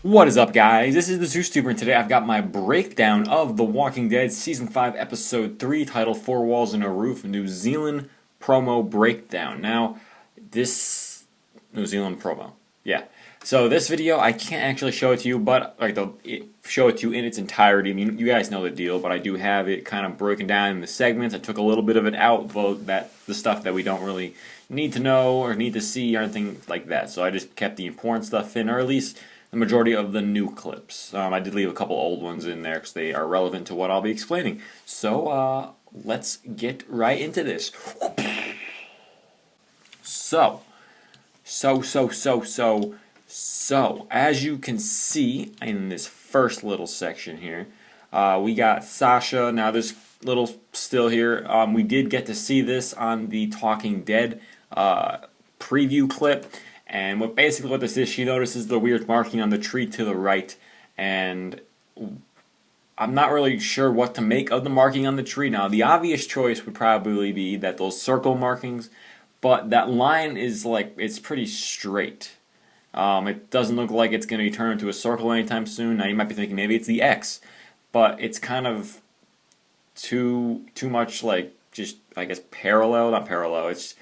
What is up, guys? This is the Zoostuber, and today I've got my breakdown of The Walking Dead Season 5, Episode 3, titled Four Walls and a Roof, New Zealand Promo Breakdown. Now, this New Zealand promo. Yeah. So this video, I can't actually show it to you, but show it to you in its entirety. I mean, you guys know the deal, but I do have it kind of broken down in the segments. I took a little bit of it out, the stuff that we don't really need to know or need to see or anything like that. So I just kept the important stuff in, or at least the majority of the new clips. I did leave a couple old ones in there because they are relevant to what I'll be explaining. So let's get right into this. So, as you can see in this first little section here, we got Sasha. Now this little still here, we did get to see this on the Talking Dead preview clip. And what this is, she notices the weird marking on the tree to the right, and I'm not really sure what to make of the marking on the tree. Now, the obvious choice would probably be that those circle markings, but that line is it's pretty straight. It doesn't look like it's going to be turned into a circle anytime soon. Now, you might be thinking maybe it's the X, but it's kind of too much just, I guess, parallel. Not parallel. It's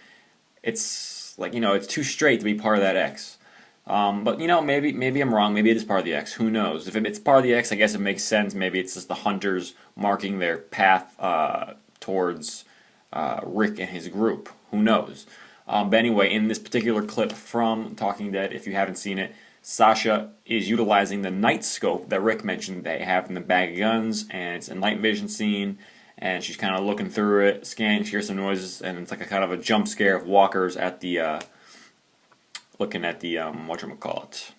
it's too straight to be part of that X. But maybe I'm wrong. Maybe it is part of the X. Who knows? If it's part of the X, I guess it makes sense. Maybe it's just the hunters marking their path towards Rick and his group. Who knows? But anyway, in this particular clip from Talking Dead, if you haven't seen it, Sasha is utilizing the night scope that Rick mentioned they have in the bag of guns, and it's a night vision scene. And she's kind of looking through it, scanning, she hears some noises, and it's like a kind of a jump scare of walkers at the, looking at the, whatchamacallit,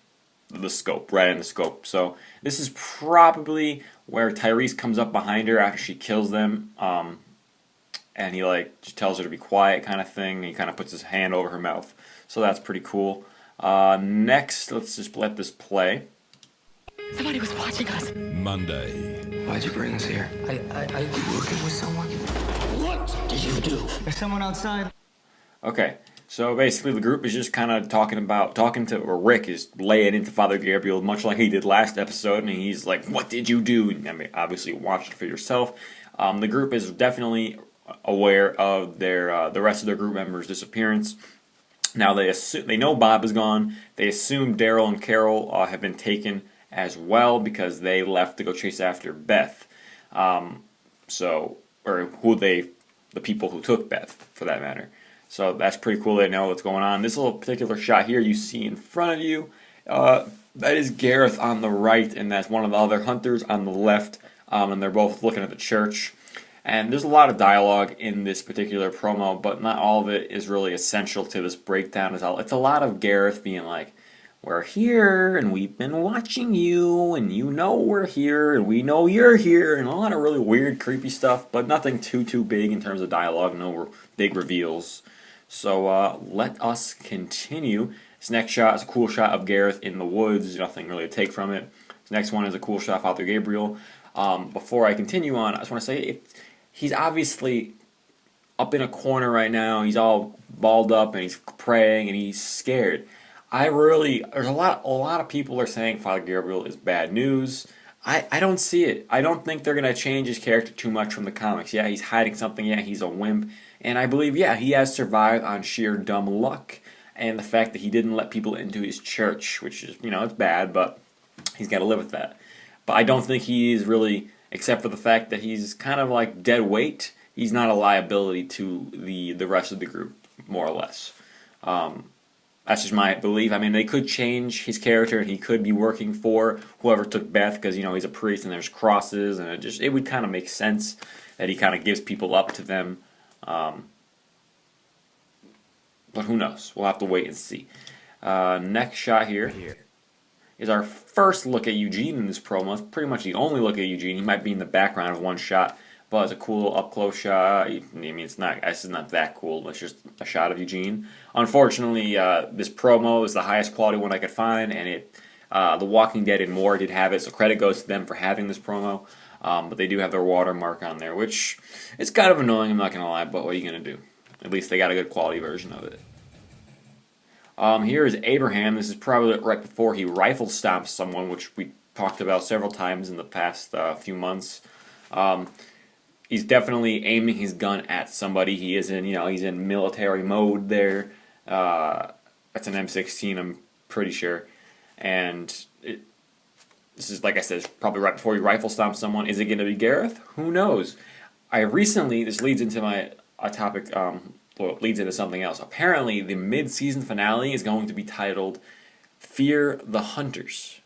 the scope, right in the scope. So this is probably where Tyrese comes up behind her after she kills them, and he just tells her to be quiet kind of thing, and he kind of puts his hand over her mouth. So that's pretty cool. Next, let's just let this play. Somebody was watching us. Monday. Why'd you bring us here? I working with someone. What did you do? There's someone outside. Okay, so basically the group is just kind of or Rick is laying into Father Gabriel much like he did last episode, and he's like, what did you do? I mean, obviously watch it for yourself. The group is definitely aware of the rest of their group members' disappearance. Now they know Bob is gone. They assume Daryl and Carol have been taken as well because they left to go chase after Beth. The people who took Beth, for that matter. So that's pretty cool. They know what's going on. This little particular shot here you see in front of you, that is Gareth on the right, and that's one of the other hunters on the left, and they're both looking at the church. And there's a lot of dialogue in this particular promo, but not all of it is really essential to this breakdown. It's a lot of Gareth being like, we're here, and we've been watching you, and you know we're here, and we know you're here, and a lot of really weird, creepy stuff, but nothing too big in terms of dialogue, no big reveals. So let us continue. This next shot is a cool shot of Gareth in the woods. There's nothing really to take from it. This next one is a cool shot of Father Gabriel. Before I continue on, I just want to say he's obviously up in a corner right now. He's all balled up, and he's praying, and he's scared. There's a lot of people are saying Father Gabriel is bad news. I don't see it. I don't think they're going to change his character too much from the comics. Yeah, he's hiding something. Yeah, he's a wimp. And I believe, yeah, he has survived on sheer dumb luck. And the fact that he didn't let people into his church, which is, it's bad, but he's got to live with that. But I don't think he is really, except for the fact that he's kind of like dead weight, he's not a liability to the rest of the group, more or less. That's just my belief. I mean, they could change his character, and he could be working for whoever took Beth, because he's a priest, and there's crosses, and it would kind of make sense that he kind of gives people up to them. But who knows? We'll have to wait and see. Next shot here is our first look at Eugene in this promo. It's pretty much the only look at Eugene. He might be in the background of one shot, but it's a cool up-close shot. I mean, this is not that cool. It's just a shot of Eugene. Unfortunately, this promo is the highest quality one I could find, and The Walking Dead and more did have it, so credit goes to them for having this promo. But they do have their watermark on there, which is kind of annoying, I'm not going to lie, but what are you going to do? At least they got a good quality version of it. Here is Abraham. This is probably right before he rifle stomps someone, which we talked about several times in the past few months. He's definitely aiming his gun at somebody. He is in, he's in military mode there. That's an M16, I'm pretty sure. And this is, like I said, it's probably right before he rifle stomps someone. Is it going to be Gareth? Who knows? This leads into a topic, it leads into something else. Apparently, the mid-season finale is going to be titled Fear the Hunters.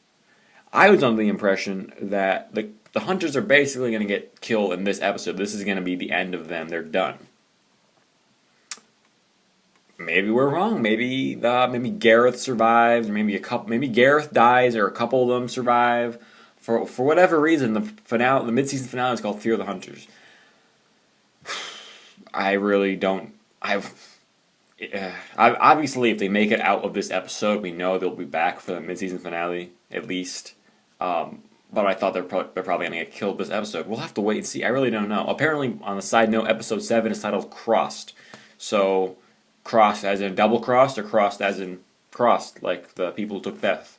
I was under the impression that the hunters are basically going to get killed in this episode. This is going to be the end of them. They're done. Maybe we're wrong. Maybe Gareth survives. Maybe Gareth dies, or a couple of them survive. For whatever reason, the mid-season finale is called Fear the Hunters. I really don't. Obviously, if they make it out of this episode, we know they'll be back for the mid-season finale at least. But I thought they're probably going to get killed this episode. We'll have to wait and see. I really don't know. Apparently, on a side note, episode 7 is titled Crossed. So, crossed as in double crossed, or crossed as in crossed, like the people who took Beth.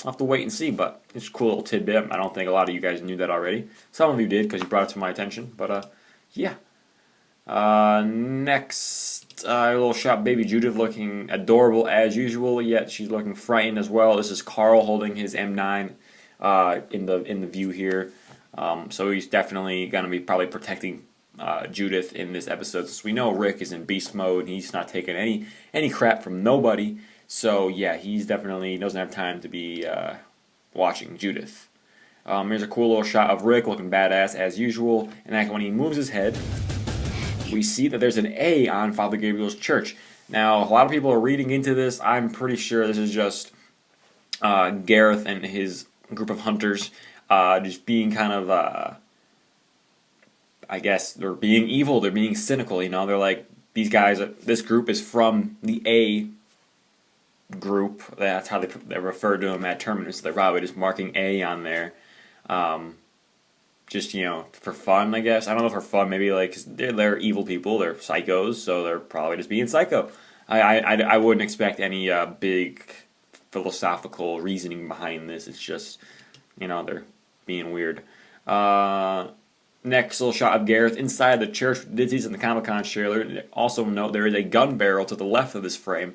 I'll have to wait and see, but it's a cool little tidbit. I don't think a lot of you guys knew that already. Some of you did because you brought it to my attention. But, yeah. Next, a little shot, baby Judith looking adorable as usual, yet she's looking frightened as well. This is Carl holding his M9 in the view here. So he's definitely going to be probably protecting Judith in this episode, since we know Rick is in beast mode. He's not taking any crap from nobody. So yeah, he doesn't have time to be watching Judith. Here's a cool little shot of Rick looking badass as usual, and when he moves his head, we see that there's an A on Father Gabriel's church. Now, a lot of people are reading into this. I'm pretty sure this is just Gareth and his group of hunters just being kind of, I guess, they're being evil, they're being cynical, They're like, these guys, this group is from the A group. That's how they refer to them at Terminus. They're probably just marking A on there. Just, for fun, I guess. I don't know if for fun, maybe like, cause they're evil people, they're psychos, so they're probably just being psycho. I wouldn't expect any big philosophical reasoning behind this. It's just, they're being weird. Next little shot of Gareth inside the church. Dizzy's in the Comic-Con trailer. Also note there is a gun barrel to the left of this frame.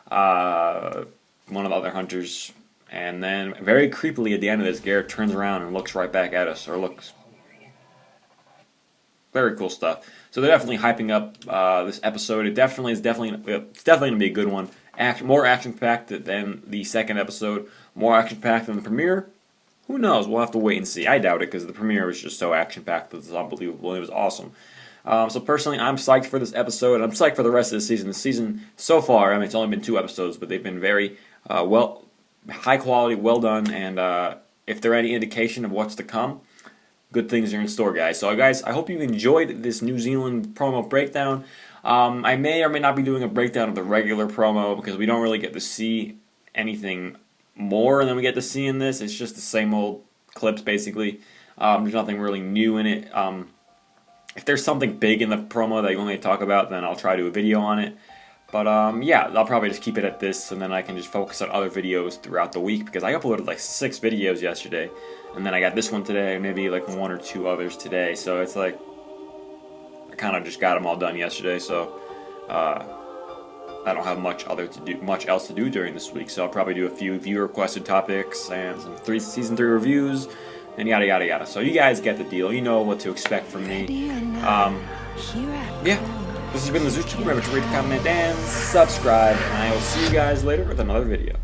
One of the other hunters. And then, very creepily at the end of this, Gareth turns around and looks right back at us, or looks. Very cool stuff. So they're definitely hyping up this episode. It's definitely going to be a good one. More action-packed than the second episode. More action-packed than the premiere. Who knows? We'll have to wait and see. I doubt it, because the premiere was just so action-packed. It was unbelievable. It was awesome. So personally, I'm psyched for this episode, and I'm psyched for the rest of the season. The season, so far, it's only been 2 episodes, but they've been very high quality, well done, and if there are any indication of what's to come, good things are in store, guys. So, guys, I hope you enjoyed this New Zealand promo breakdown. I may or may not be doing a breakdown of the regular promo, because we don't really get to see anything more than we get to see in this. It's just the same old clips, basically. There's nothing really new in it. If there's something big in the promo that you want me to talk about, then I'll try to do a video on it. But, yeah, I'll probably just keep it at this, and then I can just focus on other videos throughout the week, because I uploaded like 6 videos yesterday, and then I got this one today, and maybe like 1 or 2 others today, so it's like, I kind of just got them all done yesterday, so, I don't have much else to do during this week, so I'll probably do a few viewer-requested topics, and some Season 3 reviews, and yada yada yada. So you guys get the deal, you know what to expect from me. Yeah. This has been the Zooch. Remember to rate, comment, and subscribe. And I will see you guys later with another video.